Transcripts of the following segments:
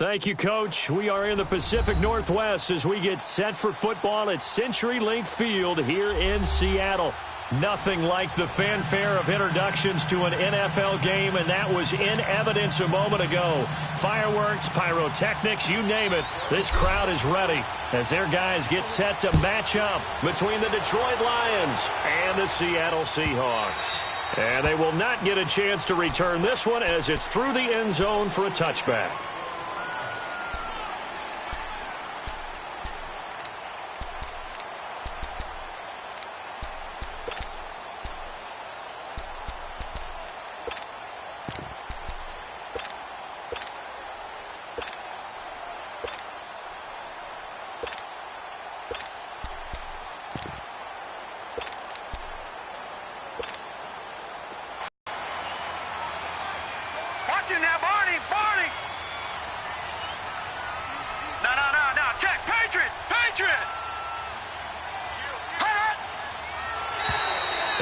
Thank you, Coach. We are in the Pacific Northwest as we get set for football at CenturyLink Field here in Seattle. Nothing like the fanfare of introductions to an NFL game, and that was in evidence a moment ago. Fireworks, pyrotechnics, you name it. This crowd is ready as their guys get set to match up between the Detroit Lions and the Seattle Seahawks. And they will not get a chance to return this one as it's through the end zone for a touchback.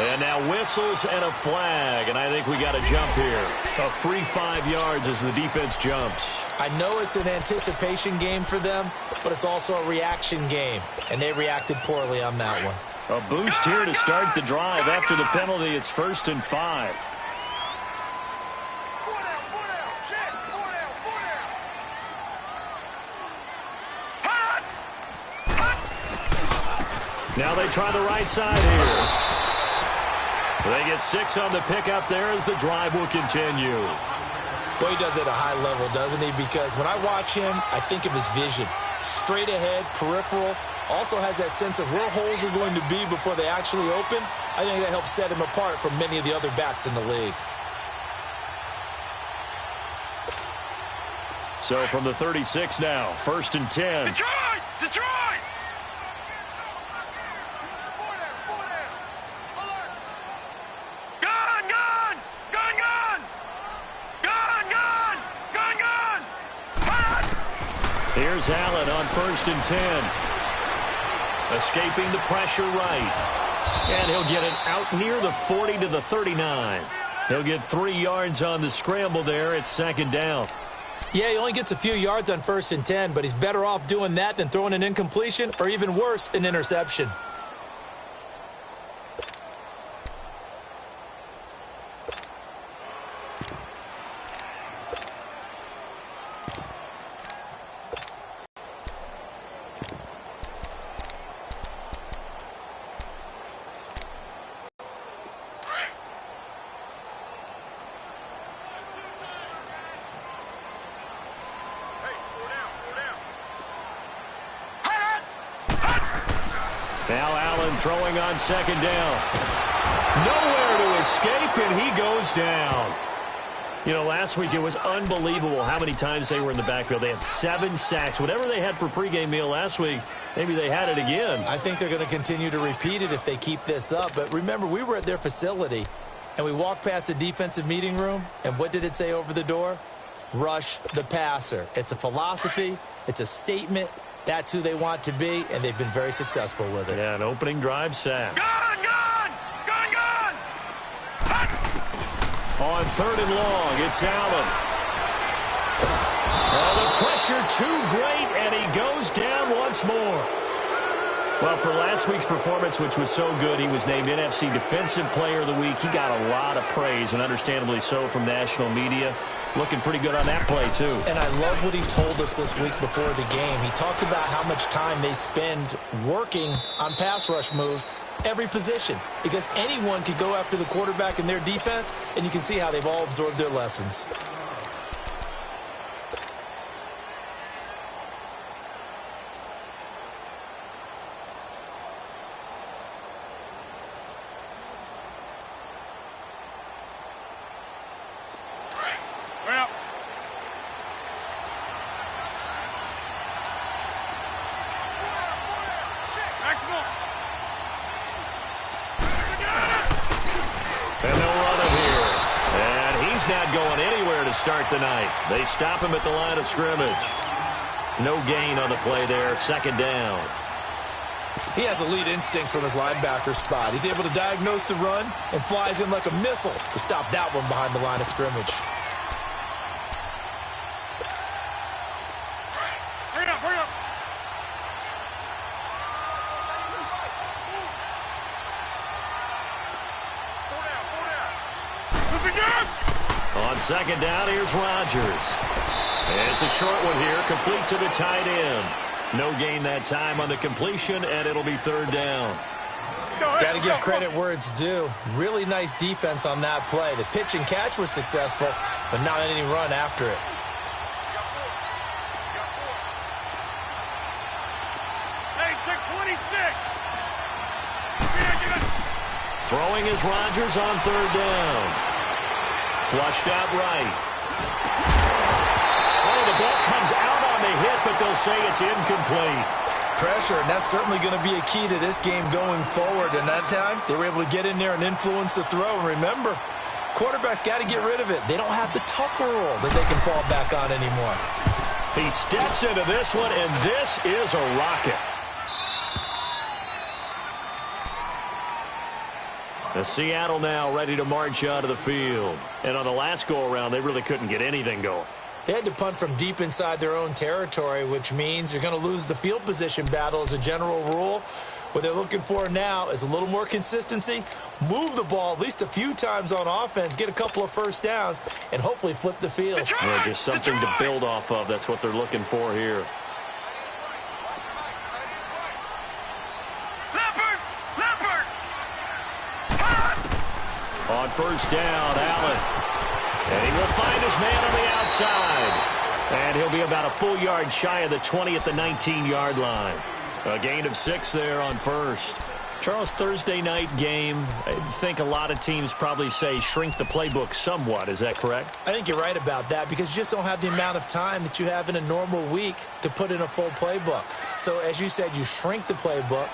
And now whistles and a flag, and I think we got a jump here. A free 5 yards as the defense jumps. I know it's an anticipation game for them, but it's also a reaction game, and they reacted poorly on that one. A boost here to start the drive. After the penalty, it's 1st and 5. Now they try the right side here. They get 6 on the pickup there as the drive will continue. Boy, he does it at a high level, doesn't he? Because when I watch him, I think of his vision. Straight ahead, peripheral. Also has that sense of where holes are going to be before they actually open. I think that helps set him apart from many of the other backs in the league. So from the 36 now, 1st and 10. Detroit! Detroit! Here's Allen on 1st and 10. Escaping the pressure right. And he'll get it out near the 40 to the 39. He'll get 3 yards on the scramble there. It's 2nd down. Yeah, he only gets a few yards on 1st and 10, but he's better off doing that than throwing an incompletion or even worse, an interception. Now Allen throwing on 2nd down. Nowhere to escape, and he goes down. You know, last week it was unbelievable how many times they were in the backfield. They had 7 sacks. Whatever they had for pregame meal last week, maybe they had it again. I think they're going to continue to repeat it if they keep this up. But remember, we were at their facility, and we walked past the defensive meeting room, and what did it say over the door? Rush the passer. It's a philosophy. It's a statement. That's who they want to be, and they've been very successful with it. Yeah, an opening drive sack. Gone! On 3rd and long, it's Allen. Oh, the pressure too great, and he goes down once more. Well, for last week's performance, which was so good, he was named NFC Defensive Player of the Week. He got a lot of praise, and understandably so, from national media. Looking pretty good on that play, too. And I love what he told us this week before the game. He talked about how much time they spend working on pass rush moves, every position, because anyone could go after the quarterback in their defense, and you can see how they've all absorbed their lessons. And they'll run it here. And he's not going anywhere to start the night. They stop him at the line of scrimmage. No gain on the play there. 2nd down. He has elite instincts from his linebacker spot. He's able to diagnose the run and flies in like a missile to stop that one behind the line of scrimmage. On second down, here's Rodgers. And it's a short one here, complete to the tight end. No gain that time on the completion, and it'll be third down. Got to give credit where it's due. Really nice defense on that play. The pitch and catch was successful, but not any run after it. Throwing is Rodgers on third down. Flushed out right. Oh, the ball comes out on the hit, but they'll say it's incomplete. Pressure, and that's certainly going to be a key to this game going forward. And that time, they were able to get in there and influence the throw. And remember, quarterbacks got to get rid of it. They don't have the Tucker rule that they can fall back on anymore. He steps into this one, and this is a rocket. The Seattle now ready to march out of the field. And on the last go-around, they really couldn't get anything going. They had to punt from deep inside their own territory, which means you're going to lose the field position battle as a general rule. What they're looking for now is a little more consistency, move the ball at least a few times on offense, get a couple of first downs, and hopefully flip the field. Well, just something to build off of. That's what they're looking for here. On first down, Allen. And he will find his man on the outside. And he'll be about a full yard shy of the 20 at the 19-yard line. A gain of 6 there on first. Charles, Thursday night game, I think a lot of teams probably say shrink the playbook somewhat. Is that correct? I think you're right about that because you just don't have the amount of time that you have in a normal week to put in a full playbook. So, as you said, you shrink the playbook.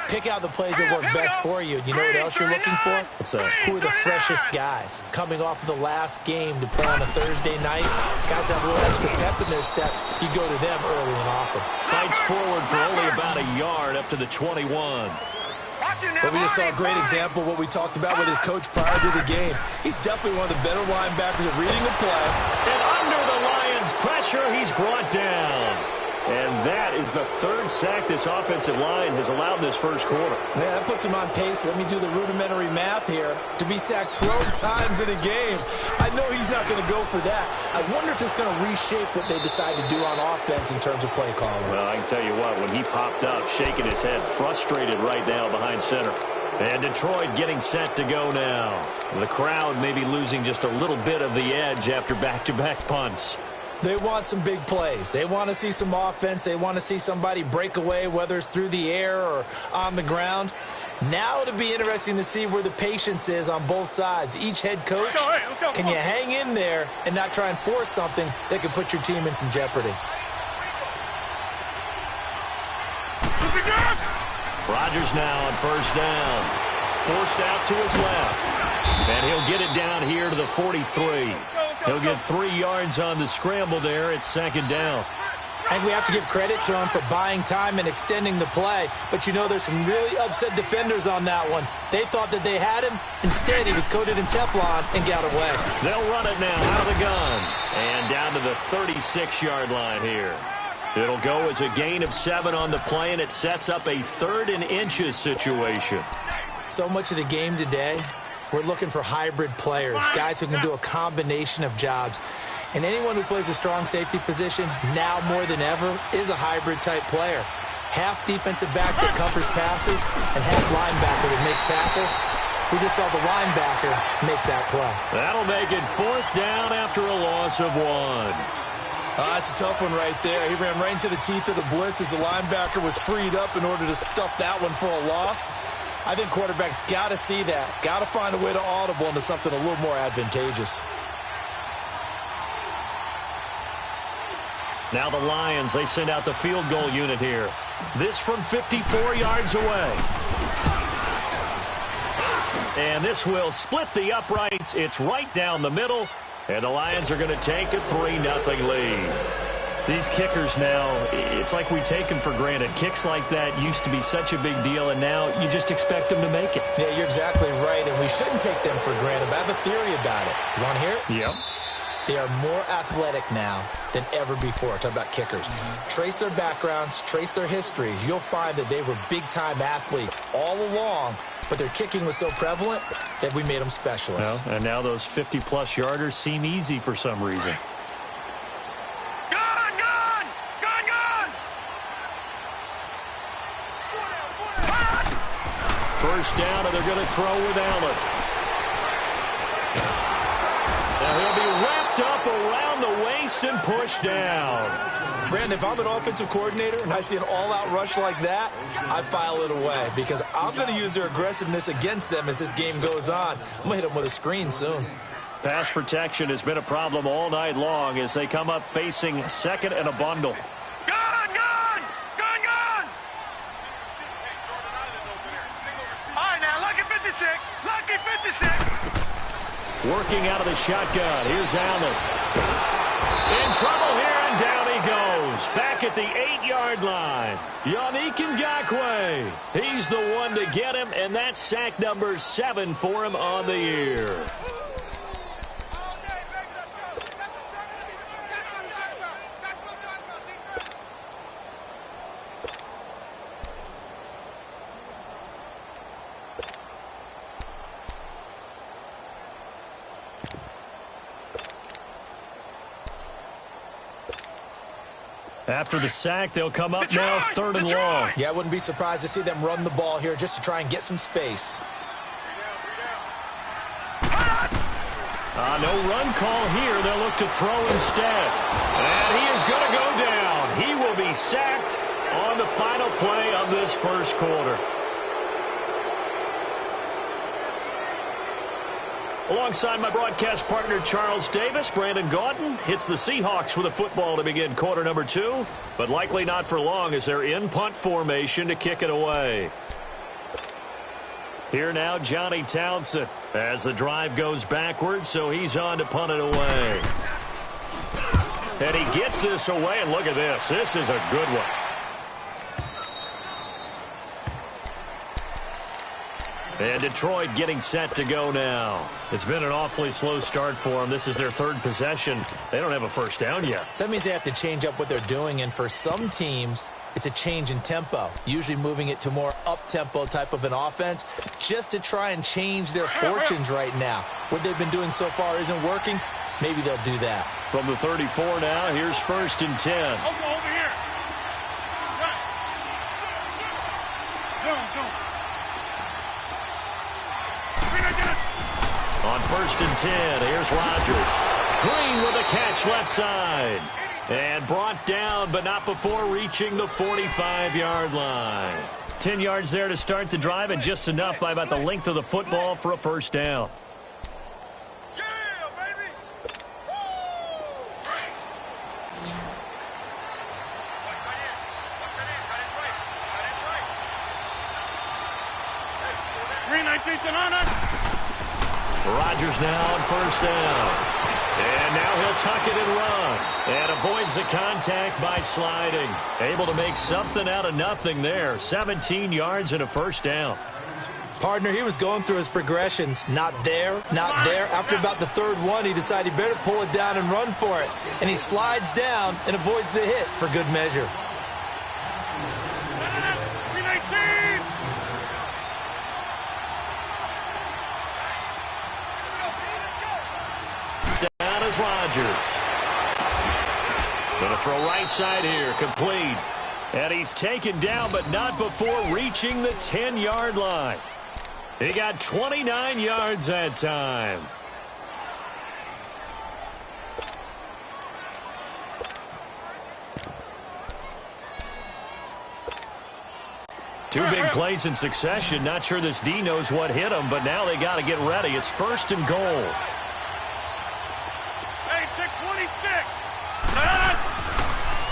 Pick out the plays that work best for you. You know what else you're looking for? What's that? Who are the freshest guys? Coming off of the last game to play on a Thursday night, guys have a little extra pep in their step. You go to them early and often. Fights forward for only about a yard up to the 21. But we just saw a great example of what we talked about with his coach prior to the game. He's definitely one of the better linebackers at reading the play. And under the Lions' pressure, he's brought down. And that is the third sack this offensive line has allowed this first quarter. Man, that puts him on pace. Let me do the rudimentary math here. To be sacked 12 times in a game, I know he's not going to go for that. I wonder if it's going to reshape what they decide to do on offense in terms of play calling. Well, I can tell you what, when he popped up, shaking his head, frustrated right now behind center. And Detroit getting set to go now. The crowd maybe losing just a little bit of the edge after back-to-back punts. They want some big plays. They want to see some offense. They want to see somebody break away, whether it's through the air or on the ground. Now it'll be interesting to see where the patience is on both sides. Each head coach, can you hang in there and not try and force something that could put your team in some jeopardy? Rodgers now on first down. Forced out to his left. And he'll get it down here to the 43. He'll get 3 yards on the scramble there. It's second down. And we have to give credit to him for buying time and extending the play. But you know, there's some really upset defenders on that one. They thought that they had him. Instead, he was coated in Teflon and got away. They'll run it now out of the gun. And down to the 36-yard line here. It'll go as a gain of 7 on the play, and it sets up a 3rd and inches situation. So much of the game today, we're looking for hybrid players, guys who can do a combination of jobs. And anyone who plays a strong safety position, now more than ever, is a hybrid-type player. Half defensive back that covers passes and half linebacker that makes tackles. We just saw the linebacker make that play. That'll make it 4th down after a loss of 1. That's a tough one right there. He ran right into the teeth of the blitz as the linebacker was freed up in order to stuff that one for a loss. I think quarterbacks got to see that. Got to find a way to audible into something a little more advantageous. Now the Lions, they send out the field goal unit here. This from 54 yards away. And this will split the uprights. It's right down the middle. And the Lions are going to take a 3-0 lead. These kickers now, it's like we take them for granted. Kicks like that used to be such a big deal, and now you just expect them to make it. Yeah, you're exactly right, and we shouldn't take them for granted. But I have a theory about it. You want to hear it? Yep. They are more athletic now than ever before. Talk about kickers. Trace their backgrounds, trace their histories. You'll find that they were big-time athletes all along, but their kicking was so prevalent that we made them specialists. Well, and now those 50-plus yarders seem easy for some reason. First down, and they're going to throw with Allen. Now he'll be wrapped up around the waist and pushed down. Brandon, if I'm an offensive coordinator and I see an all-out rush like that, I file it away because I'm going to use their aggressiveness against them as this game goes on. I'm going to hit them with a screen soon. Pass protection has been a problem all night long as they come up facing second and a bundle. Gun! All right, now, lucky 56. Lucky 56. Working out of the shotgun. Here's Allen. In trouble here, and down he goes. Back at the 8-yard line. Yannick Ngakoue. He's the one to get him, and that's sack number 7 for him on the year. After the sack, they'll come up now 3rd and long. Yeah, I wouldn't be surprised to see them run the ball here just to try and get some space. No run call here. They'll look to throw instead. And he is going to go down. He will be sacked on the final play of this first quarter. Alongside my broadcast partner, Charles Davis, Brandon Gaudin hits the Seahawks with a football to begin quarter number 2, but likely not for long as they're in punt formation to kick it away. Here now, Johnny Townsend as the drive goes backwards, so he's on to punt it away. And he gets this away, and look at this. This is a good one. And Detroit getting set to go now. It's been an awfully slow start for them. This is their 3rd possession. They don't have a first down yet. So that means they have to change up what they're doing, and for some teams, it's a change in tempo, usually moving it to more up-tempo type of an offense just to try and change their fortunes right now. What they've been doing so far isn't working. Maybe they'll do that. From the 34 now, here's 1st and 10. Over here. Zone. On 1st and 10, here's Rodgers. Green with a catch left side. And brought down, but not before reaching the 45-yard line. 10 yards there to start the drive, and just enough by about the length of the football for a first down. Yeah, baby. Green 19th and honor. Rodgers now on 1st down. And now he'll tuck it and run. And avoids the contact by sliding. Able to make something out of nothing there. 17 yards and a first down. Partner, he was going through his progressions. Not there, not there. After about the 3rd one, he decided he better pull it down and run for it. And he slides down and avoids the hit for good measure. Rodgers. Going to throw right side here, complete. And he's taken down, but not before reaching the 10-yard line. He got 29 yards that time. Two big plays in succession. Not sure this D knows what hit him, but now they got to get ready. It's 1st and goal.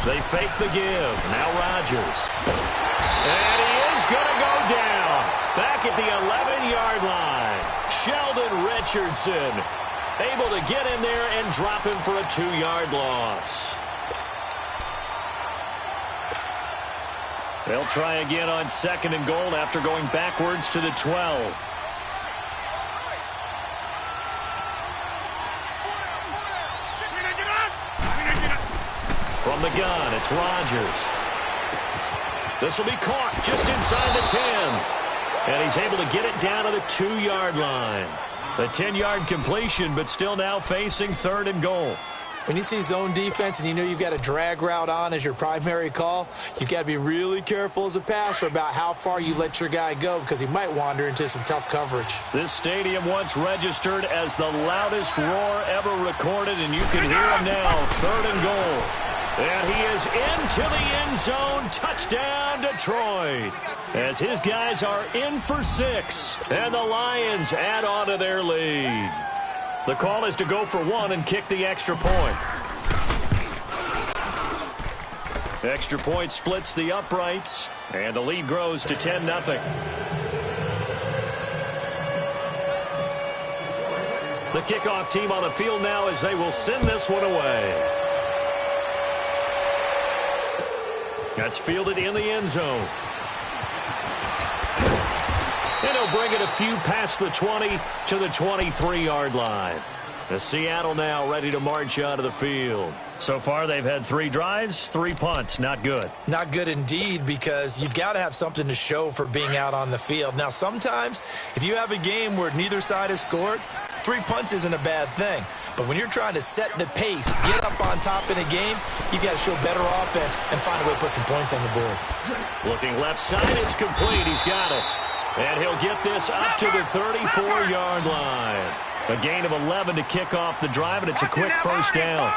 They fake the give. Now Rodgers. And he is going to go down. Back at the 11-yard line. Sheldon Richardson able to get in there and drop him for a 2-yard loss. They'll try again on 2nd and goal after going backwards to the 12. From the gun, it's Rodgers. This will be caught just inside the 10. And he's able to get it down to the 2-yard line. A 10-yard completion, but still now facing 3rd and goal. When you see zone defense and you know you've got a drag route on as your primary call, you've got to be really careful as a passer about how far you let your guy go because he might wander into some tough coverage. This stadium once registered as the loudest roar ever recorded, and you can hear him now. 3rd and goal. And he is into the end zone. Touchdown, Detroit. As his guys are in for 6. And the Lions add on to their lead. The call is to go for 1 and kick the extra point. Extra point splits the uprights, and the lead grows to 10-0. The kickoff team on the field now as they will send this one away. That's fielded in the end zone. And he'll bring it a few past the 20 to the 23-yard line. The Seattle now ready to march out of the field. So far, they've had 3 drives, 3 punts. Not good. Not good indeed, because you've got to have something to show for being out on the field. Now, sometimes, if you have a game where neither side has scored, 3 punts isn't a bad thing. But when you're trying to set the pace, get up on top in a game, you've got to show better offense and find a way to put some points on the board. Looking left side, it's complete. He's got it. And he'll get this up to the 34-yard line. A gain of 11 to kick off the drive, and it's a quick first down.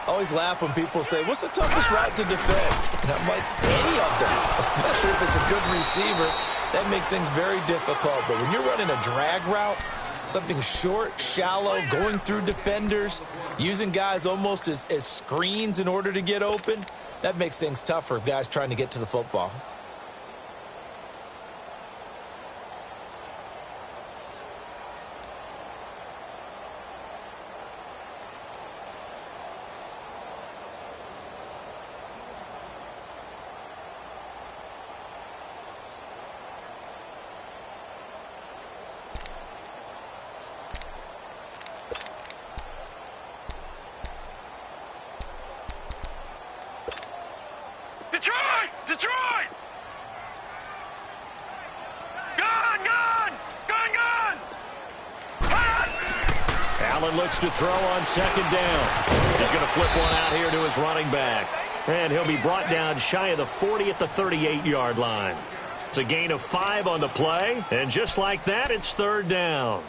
Always laugh when people say, what's the toughest route to defend? And I'm like, any of them, especially if it's a good receiver. That makes things very difficult. But when you're running a drag route, something short, shallow, going through defenders, using guys almost as screens in order to get open, that makes things tough for guys trying to get to the football. Detroit! Gun! Allen looks to throw on 2nd down. He's going to flip one out here to his running back. And he'll be brought down shy of the 40 at the 38-yard line. It's a gain of 5 on the play. And just like that, it's 3rd down.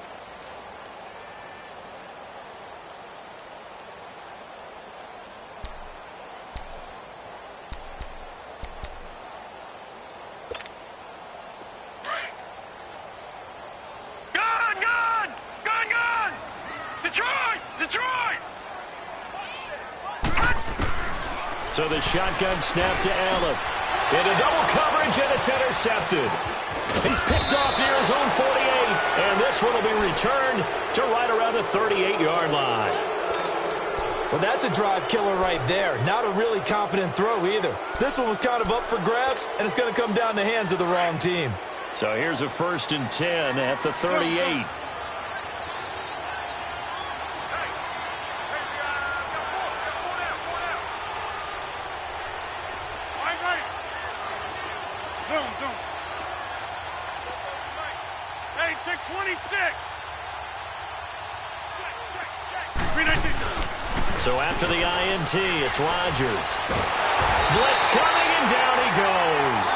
Detroit! So the shotgun snap to Allen. Into double coverage, and it's intercepted. He's picked off near his own 48, and this one will be returned to right around the 38-yard line. Well, that's a drive killer right there. Not a really confident throw either. This one was kind of up for grabs, and it's going to come down the hands of the wrong team. So here's a 1st and 10 at the 38. Zoom. Hey, check 26. Check. So after the INT, it's Rodgers. Blitz coming, and down he goes.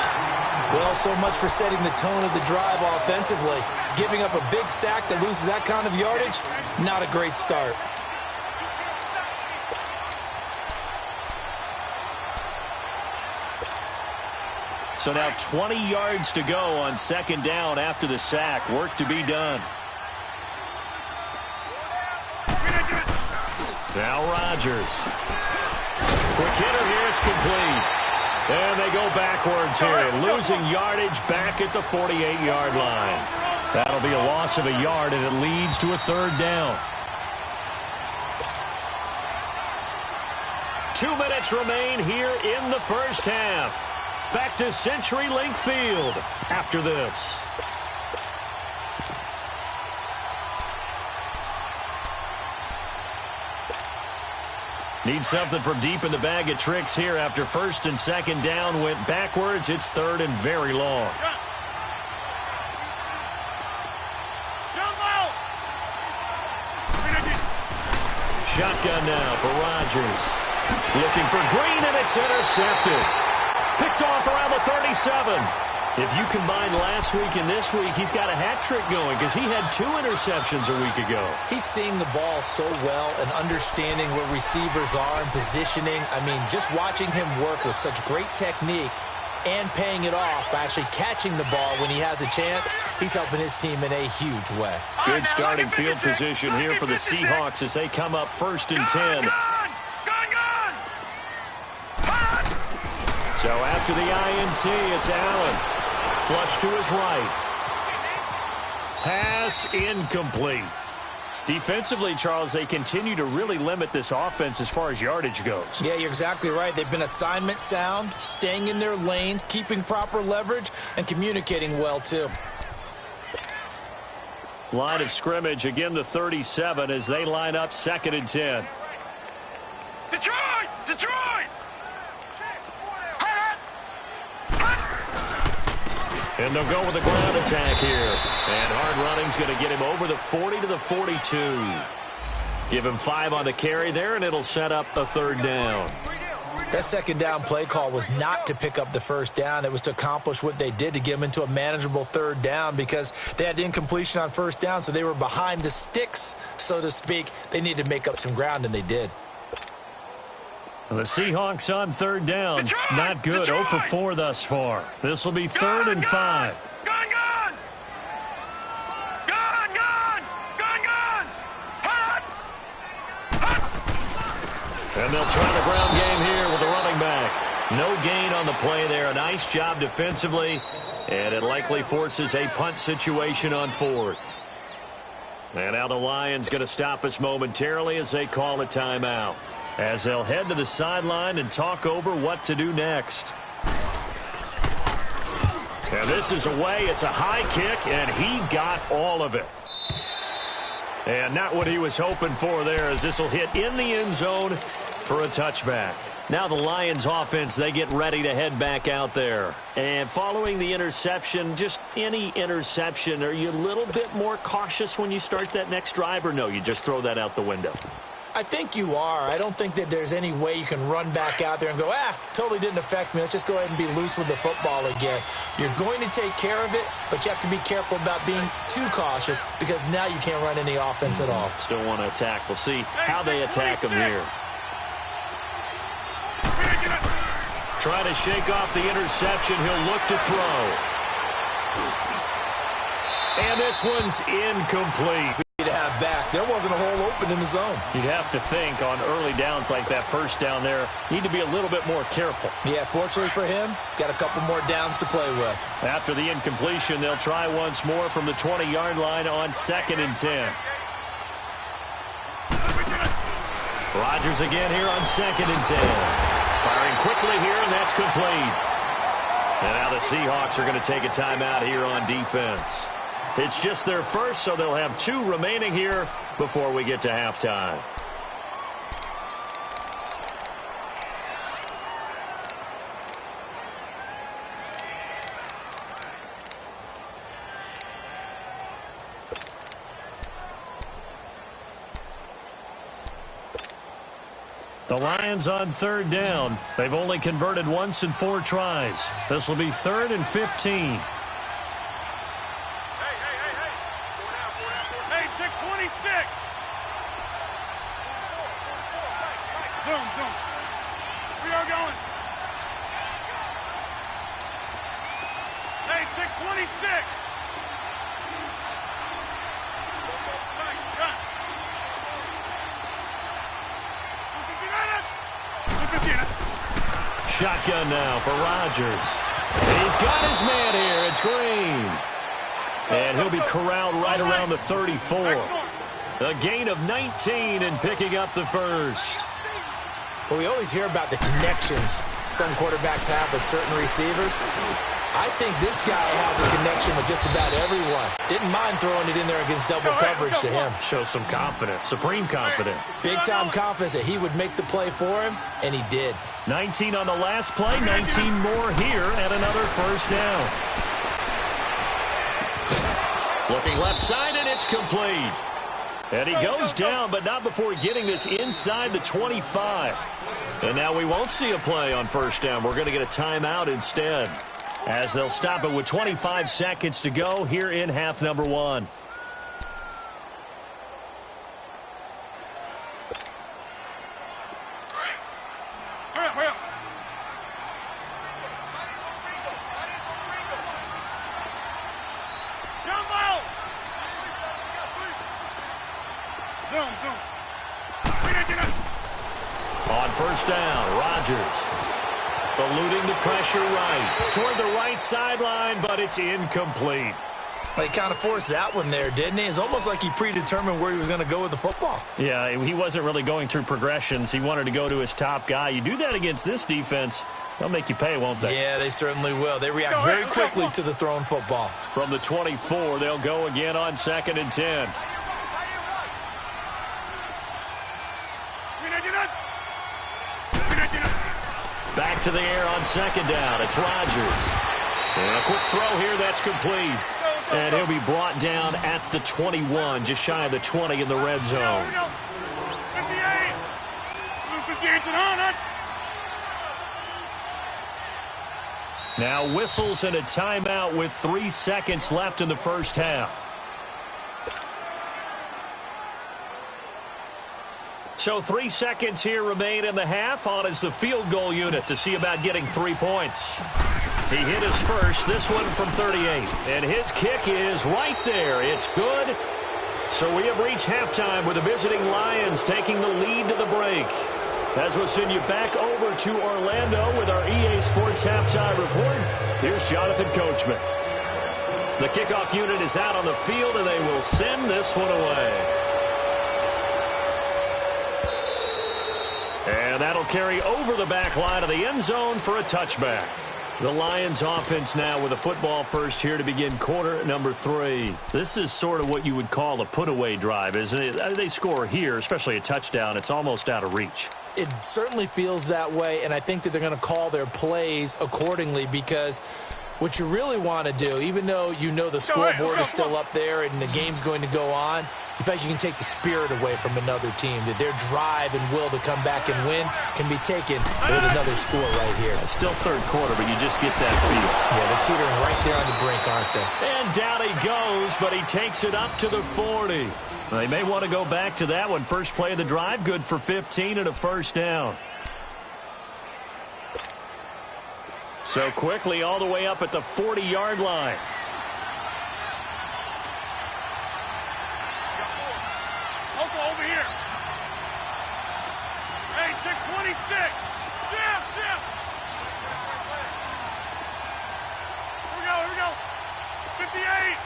Well, so much for setting the tone of the drive offensively. Giving up a big sack that loses that kind of yardage, not a great start. So now 20 yards to go on 2nd down after the sack. Work to be done. Now Rodgers. Quick hitter here. It's complete. And they go backwards here. Losing yardage back at the 48-yard line. That'll be a loss of a yard, and it leads to a 3rd down. 2 minutes remain here in the first half. Back to CenturyLink Field after this. Need something from deep in the bag of tricks here after 1st and 2nd down went backwards. It's 3rd and very long. Shotgun now for Rodgers. Looking for Green, and it's intercepted. Picked off around the 37. If you combine last week and this week, he's got a hat trick going because he had 2 interceptions a week ago. He's seeing the ball so well and understanding where receivers are and positioning. I mean, just watching him work with such great technique and paying it off by actually catching the ball when he has a chance, he's helping his team in a huge way. Good starting field position here for the Seahawks as they come up 1st and 10. So after the INT, it's Allen. Flush to his right. Pass incomplete. Defensively, Charles, they continue to really limit this offense as far as yardage goes. Yeah, you're exactly right. They've been assignment sound, staying in their lanes, keeping proper leverage, and communicating well, too. Line of scrimmage, again the 37 as they line up 2nd and 10. Detroit! Detroit! And they'll go with a ground attack here. And hard running's going to get him over the 40 to the 42. Give him 5 on the carry there, and it'll set up a 3rd down. That 2nd down play call was not to pick up the 1st down. It was to accomplish what they did to get them into a manageable 3rd down because they had incompletion on 1st down, so they were behind the sticks, so to speak. They needed to make up some ground, and they did. The Seahawks on 3rd down. Detroit! Not good. Detroit! 0 for 4 thus far. This will be 3rd and 5. Gun! Hot! And they'll try the ground game here with the running back. No gain on the play there. A nice job defensively. And it likely forces a punt situation on 4th. And now the Lions going to stop us momentarily as they call a timeout, as they'll head to the sideline and talk over what to do next. And this is away. It's a high kick, and he got all of it. And not what he was hoping for there, as this will hit in the end zone for a touchback. Now the Lions offense, they get ready to head back out there. And following the interception, just any interception, are you a little bit more cautious when you start that next drive, or no, you just throw that out the window? I think you are. I don't think that there's any way you can run back out there and go, totally didn't affect me. Let's just go ahead and be loose with the football again. You're going to take care of it, but you have to be careful about being too cautious because now you can't run any offense at all. Still want to attack. We'll see how they attack him here. Trying to shake off the interception. He'll look to throw. And this one's incomplete. To have back. There wasn't a hole open in the zone. You'd have to think on early downs like that 1st down there, need to be a little bit more careful. Yeah, fortunately for him, got a couple more downs to play with. After the incompletion, they'll try once more from the 20-yard line on 2nd and 10. Rodgers again here on 2nd and 10. Firing quickly here, and that's complete. And now the Seahawks are going to take a timeout here on defense. It's just their first, so they'll have 2 remaining here before we get to halftime. The Lions on 3rd down. They've only converted once in 4 tries. This will be 3rd and 15. Hey, 626. Zoom. We are going. Hey, 626. Shotgun now for Rodgers. He's got his man here. It's Green. And he'll be corralled right around the 34. A gain of 19 and picking up the 1st. Well, we always hear about the connections some quarterbacks have with certain receivers. I think this guy has a connection with just about everyone. Didn't mind throwing it in there against double coverage to him. Shows some confidence, supreme confidence. Big-time confidence that he would make the play for him, and he did. 19 on the last play, 19 more here, and another 1st down. Looking left side, and it's complete. And he goes down, but not before getting this inside the 25. And now we won't see a play on first down. We're going to get a timeout instead, as they'll stop it with 25 seconds to go here in half number one. Hurry up. Jump out! Zoom. On first down, Rodgers eluding the pressure right toward the right sideline, but it's incomplete. He kind of forced that one there, didn't he? It's almost like he predetermined where he was going to go with the football. Yeah, he wasn't really going through progressions. He wanted to go to his top guy. You do that against this defense, they'll make you pay, won't they? Yeah, they certainly will. They react very quickly to the thrown football. From the 24, they'll go again on 2nd and 10. Back to the air on 2nd down. It's Rodgers. And a quick throw here that's complete. And he'll be brought down at the 21, just shy of the 20 in the red zone. 58. 58 to the Now whistles and a timeout with 3 seconds left in the first half. So 3 seconds here remain in the half. On is the field goal unit to see about getting 3 points. He hit his first, this one from 38. And his kick is right there. It's good. So we have reached halftime with the visiting Lions taking the lead to the break. As we'll send you back over to Orlando with our EA Sports Halftime Report, here's Jonathan Coachman. The kickoff unit is out on the field, and they will send this one away. And that'll carry over the back line of the end zone for a touchback. The Lions offense now with a football first here to begin quarter number 3. This is sort of what you would call a put-away drive, isn't it? They score here, especially a touchdown. It's almost out of reach. It certainly feels that way, and I think that they're going to call their plays accordingly, because what you really want to do, even though you know the scoreboard is still up there and the game's going to go on, in fact, you can take the spirit away from another team, that their drive and will to come back and win can be taken with another score right here. Still third quarter, but you just get that feel. Yeah, they're teetering right there on the brink, aren't they? And down he goes, but he takes it up to the 40. They may want to go back to that one. First play of the drive, good for 15 and a first down. So quickly all the way up at the 40-yard line. Over here. Hey, check 26. Jim. Here we go. 58.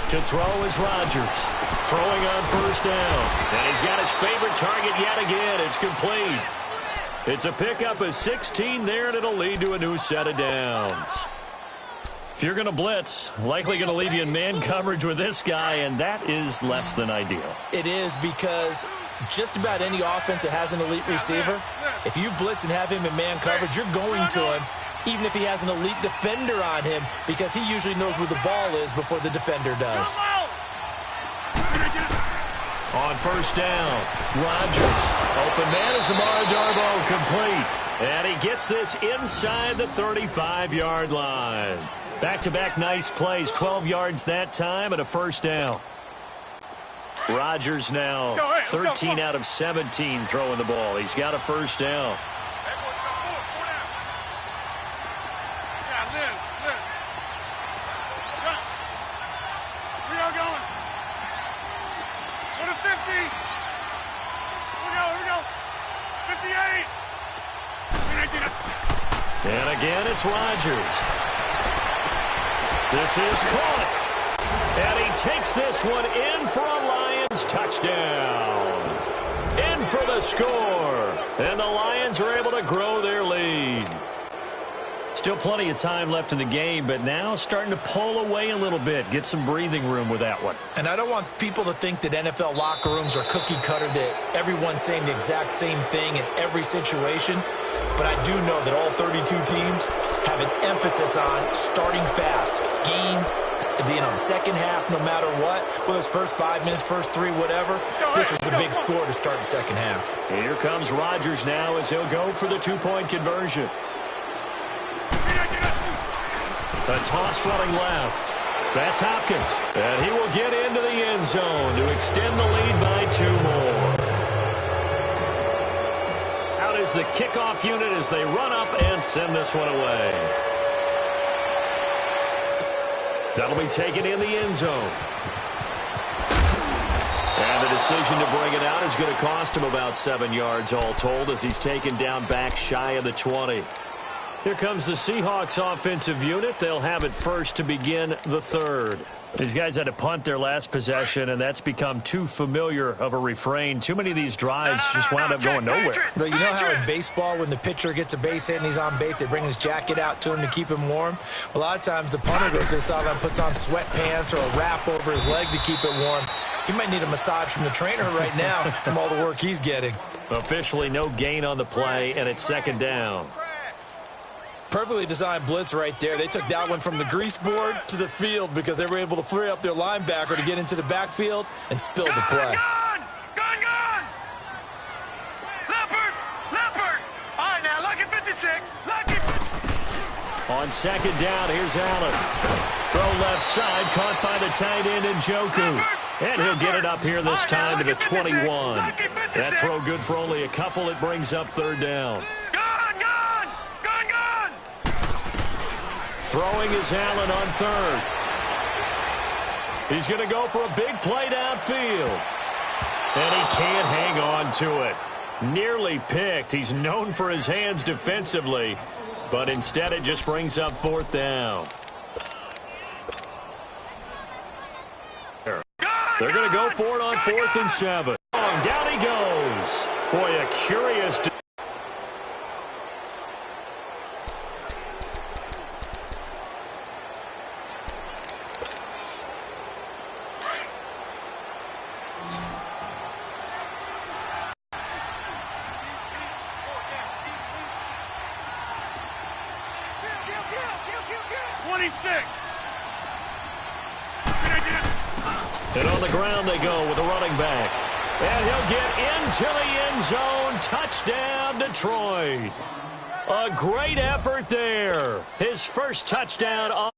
To throw is Rodgers. Throwing on first down. And he's got his favorite target yet again. It's complete. It's a pickup of 16 there, and it'll lead to a new set of downs. If you're going to blitz, likely going to leave you in man coverage with this guy, and that is less than ideal. It is, because just about any offense that has an elite receiver, if you blitz and have him in man coverage, you're going to him, even if he has an elite defender on him, because he usually knows where the ball is before the defender does. On first down, Rodgers. Open man is Amara Darboh, complete. And he gets this inside the 35-yard line. Back-to-back nice plays, 12 yards that time and a first down. Rodgers now 13 out of 17 throwing the ball. He's got a first down. And again, it's Rodgers. This is caught. And he takes this one in for a Lions touchdown. In for the score. And the Lions are able to grow their lead. Still plenty of time left in the game, but now starting to pull away a little bit. Get some breathing room with that one. And I don't want people to think that NFL locker rooms are cookie cutter, that everyone's saying the exact same thing in every situation. but I do know that all 32 teams have an emphasis on starting fast. Game, the second half, no matter what, whether it's first 5 minutes, first 3, whatever, this was a big score to start the second half. Here comes Rodgers now as he'll go for the two-point conversion. A toss running left. That's Hopkins. And he will get into the end zone to extend the lead by 2 more. Out is the kickoff unit as they run up and send this one away. That'll be taken in the end zone. And the decision to bring it out is going to cost him about 7 yards all told as he's taken down back shy of the 20. Here comes the Seahawks offensive unit. They'll have it first to begin the third. These guys had to punt their last possession, and that's become too familiar of a refrain. Too many of these drives just wound up going nowhere. But you know how in baseball, when the pitcher gets a base hit and he's on base, they bring his jacket out to him to keep him warm? A lot of times the punter goes to the sideline, puts on sweatpants or a wrap over his leg to keep it warm. He might need a massage from the trainer right now from all the work he's getting. Officially no gain on the play, and it's second down. Perfectly designed blitz right there. They took that one from the grease board to the field because they were able to free up their linebacker to get into the backfield and spill the play. Gone! Leopard! All right, now, lucky 56. Lucky. On second down, here's Allen. Throw left side, caught by the tight end Njoku. And he'll get it up here this time to the 21. That throw good for only a couple. It brings up third down. Throwing is Allen on third. He's going to go for a big play downfield. And he can't hang on to it. Nearly picked. He's known for his hands defensively, but instead it just brings up fourth down. They're going to go for it on 4th and 7. Down he goes. Boy, a curious... 26. And on the ground they go with a running back. And he'll get into the end zone. Touchdown, Detroit. A great effort there. His first touchdown on